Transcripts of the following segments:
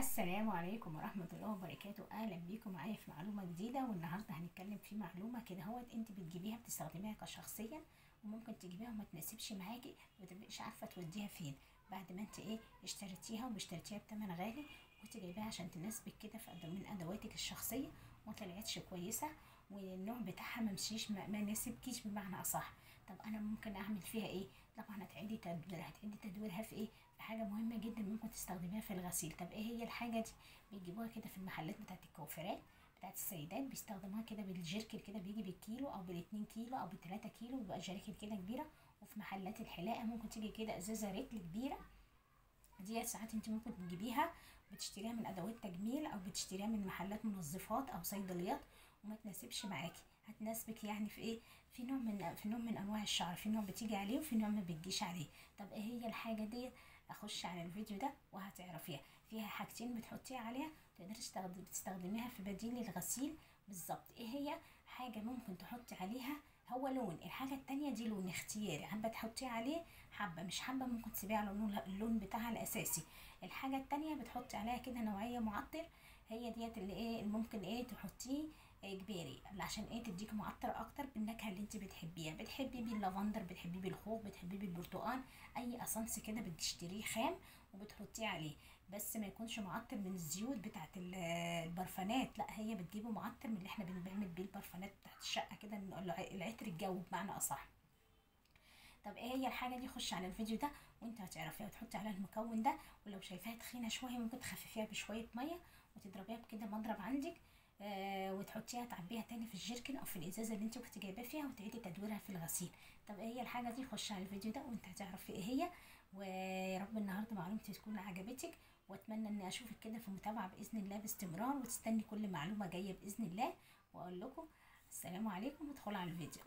السلام عليكم ورحمة الله وبركاته. اهلا بيكم معايا في معلومة جديدة، والنهاردة هنتكلم في معلومة كده انت بتجيبيها بتستخدميها كشخصيا، وممكن تجيبيها وما تناسبش معاكي ومتبقيش عارفة توديها فين بعد ما انت اشتريتيها واشتريتيها بتمن غالي، وانت جايباها عشان تناسبك كده في من ادواتك الشخصية ومطلعتش كويسة، والنوع بتاعها ما ناسبكيش بمعنى اصح. طب انا ممكن اعمل فيها ايه؟ طبعا هتعيدي تدويرها في ايه؟ حاجة مهمة جدا ممكن تستخدميها في الغسيل. طب ايه هي الحاجة دي؟ بيجيبوها كده في المحلات بتاعت الكوافيرات بتاعت السيدات، بيستخدموها كده بالجيركن كده، بيجي بالكيلو او بالاتنين كيلو او بالتلاتة كيلو، بيبقى جيركن كده كبيرة. وفي محلات الحلاقة ممكن تيجي كده ازازة ريتل كبيرة، دي ساعات انت ممكن تجيبيها بتشتريها من ادوات تجميل او بتشتريها من محلات منظفات او صيدليات، وما تناسبش معاكي. هتناسبك يعني في ايه؟ في نوع من انواع الشعر، في نوع بتيجي عليه وفي نوع ما بتجيش عليه. طب ايه هي الحاجه دي؟ اخش على الفيديو ده وهتعرفيها. فيها حاجتين بتحطيها عليها تقدري تستخدميها في بديل الغسيل. بالظبط ايه هي؟ حاجه ممكن تحطي عليها هو لون، الحاجه التانية دي لون اختياري، حابه تحطيه عليه، حابه مش حابه ممكن تسيبيه على اللون بتاعها الاساسي. الحاجه التانية بتحطي عليها كده نوعيه معطر، هي ديت اللي اللي ممكن تحطيه اجباري، عشان تديك معطر اكتر بالنكهه اللي انت بتحبيها. بتحبيه باللافندر، بتحبيه بالخوخ، بتحبيه بالبرتقال، اي اسانس كده بتشتريه خام وبتحطيه عليه. بس ما يكونش معطر من الزيوت بتاعت البرفانات، لا هي بتجيبه معطر من اللي احنا بنعمل بيه البرفانات بتاعت الشقه كده، العطر الجو بمعنى اصح. طب ايه هي الحاجه دي؟ خش على الفيديو ده وانت هتعرفيها، وتحطي عليها المكون ده، ولو شايفاها تخينه شويه ممكن تخففيها بشويه ميه وتضربيها بكده مضرب عندك، وتحطيها تعبيها تاني في الجيركن او في الازازه اللي انت كنت جايباه فيها، وتعيدي تدويرها في الغسيل. طب ايه هي الحاجه دي؟ خش على الفيديو ده وانت هتعرفي ايه هي. ويا رب النهارده معلومتي تكون عجبتك، واتمنى اني اشوفك كده في متابعه باذن الله باستمرار، وتستني كل معلومه جايه باذن الله. واقول لكم السلام عليكم، وادخلوا على الفيديو.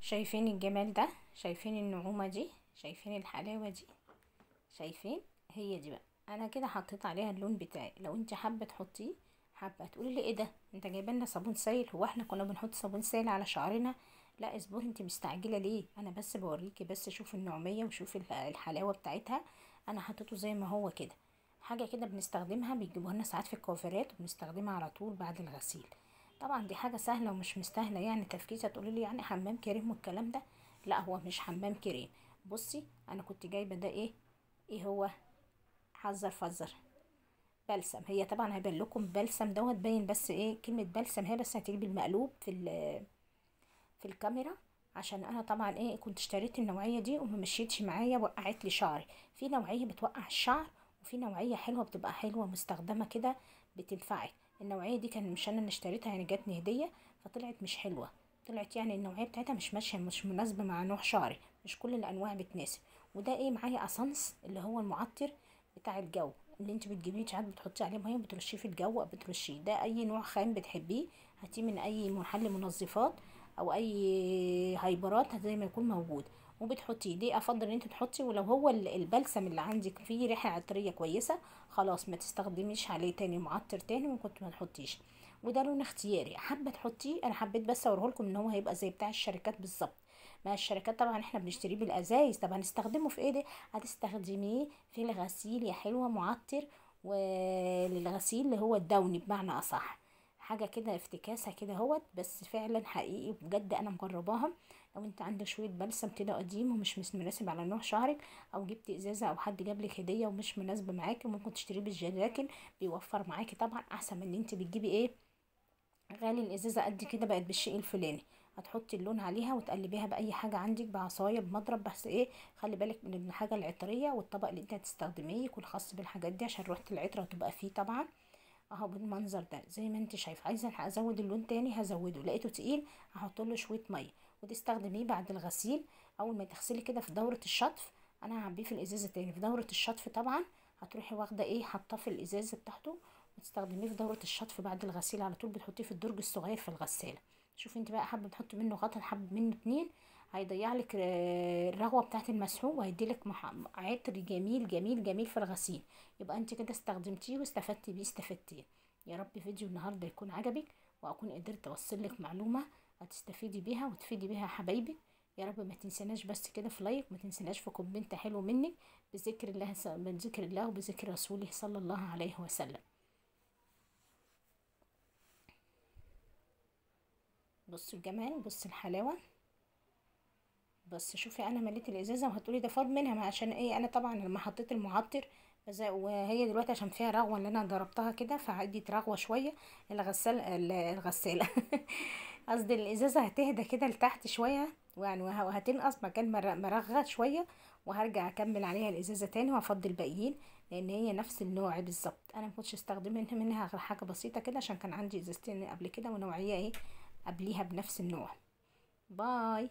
شايفين الجمال ده؟ شايفين النعومة دي؟ شايفين الحلاوة دي؟ شايفين؟ هي دي بقى. انا كده حطيت عليها اللون بتاعي، لو انت حابة تحطيه، حابة تقولي لي ايه ده انت جايبه لنا صابون سائل، هو احنا كنا بنحط صابون سائل على شعرنا؟ لا اصبري، انت مستعجلة ليه؟ انا بس بوريكي، بس شوف النعومية وشوف الحلاوة بتاعتها. انا حطيته زي ما هو كده، حاجة كده بنستخدمها، بيجيبوها لنا ساعات في الكوافيرات وبنستخدمها على طول بعد الغسيل. طبعا دي حاجة سهلة ومش مستاهلة يعني تفكيسة تقولي لي يعني حمام كريم والكلام ده. لا هو مش حمام كريم. بصي انا كنت جايبة ده ايه هو؟ حذر فذر بلسم. هي طبعا هيبان لكم بلسم دوت باين، بس كلمة بلسم هي بس هتيجي بالمقلوب في الكاميرا، عشان انا طبعا كنت اشتريت النوعية دي وما مشيتش معايا، وقعت لي شعري. في نوعية بتوقع الشعر، وفي نوعية حلوة بتبقى حلوة مستخدمة كده بتنفعك. النوعية دي كان مش انا اللي اشتريتها، يعني جاتني هدية، فطلعت مش حلوة. طلعت يعني النوعية بتاعتها مش ماشية، مش مناسبة مع نوع شعري، مش كل الانواع بتناسب. وده معايا اسانس اللي هو المعطر بتاع الجو، اللي انت بتجيبيه ساعات بتحطي عليه ميه بترشيه في الجو او بترشيه. ده اي نوع خام بتحبيه هاتيه من اي محل منظفات او اي هايبرات زي ما يكون موجود، وبتحطيه. دي افضل ان انت تحطي، ولو هو البلسم اللي عندك فيه ريحه عطريه كويسه خلاص ما تستخدميش عليه تاني معطر تاني، ممكن ما تحطيش. وده لون اختياري، حابه تحطيه. انا حبيت بس اوريه لكم ان هو هيبقى زي بتاع الشركات بالظبط. ما الشركات طبعا احنا بنشتريه بالازايز، طب هنستخدمه في ايه ده؟ هتستخدميه في الغسيل يا حلوه، معطر وللغسيل اللي هو الدوني بمعنى اصح. حاجه كده افتكاسه كده هوت، بس فعلا حقيقي بجد انا مجرباها. لو انت عندك شويه بلسم كده قديم ومش مناسب على نوع شعرك، او جبت ازازه او حد جاب لك هديه ومش مناسبه معاكي، ممكن تشتريه بالجلاكل، بيوفر معاكي طبعا احسن من ان انت بتجيبي غالي. الازازه قد كده بقت بالشيء الفلاني. هتحطي اللون عليها وتقلبيها باي حاجه عندك، بعصايه بمضرب، بس خلي بالك من الحاجه العطريه، والطبق اللي انت هتستخدميه يكون خاص بالحاجات دي عشان ريحه العطر هتبقى فيه طبعا. اهو بالمنظر ده زي ما انت شايفه. عايزه ازود اللون تاني هزوده، لقيته تقيل هحط له شويه ميه، وتستخدميه بعد الغسيل. اول ما تغسلي كده في دوره الشطف، انا هعبيه في الازازه تاني في دوره الشطف طبعا. هتروحي واخده حاطاه في الازازه بتاعته، وتستخدميه في دوره الشطف بعد الغسيل على طول، بتحطيه في الدرج الصغير في الغساله. شوفي انت بقى، حابه تحطي منه غطا، حابه منه اتنين، هيضيع لك الرغوه بتاعه المسحوق، وهيدي لك عطر جميل جميل جميل في الغسيل. يبقى انت كده استخدمتيه واستفدتي بيه استفدتي. يا رب فيديو النهارده يكون عجبك، واكون قدرت اوصل لك معلومه هتستفيدي بيها وتفيدي بيها حبايبك. يا رب ما تنسيناش بس كده في لايك، ما تنسيناش في كومنت حلو منك بذكر الله، بذكر الله وبذكر رسوله صلى الله عليه وسلم. بصوا الجمال، بص الحلاوه. بس شوفي انا مليت الازازه وهتقولي ده فاض منها، ما عشان ايه، انا طبعا لما حطيت المعطر وهي دلوقتي عشان فيها رغوه اللي انا ضربتها كده فعدت رغوه شويه. الغساله قصدي الازازه هتهدى كده لتحت شويه يعني، وهتنقص مكان مرغت شويه، وهرجع اكمل عليها الازازه تاني وافضي الباقيين، لان هي نفس النوع بالظبط. انا مكنتش استخدم منها غير حاجه بسيطه كده عشان كان عندي ازازتين قبل كده ونوعيه ايه قبليها بنفس النوع. باي.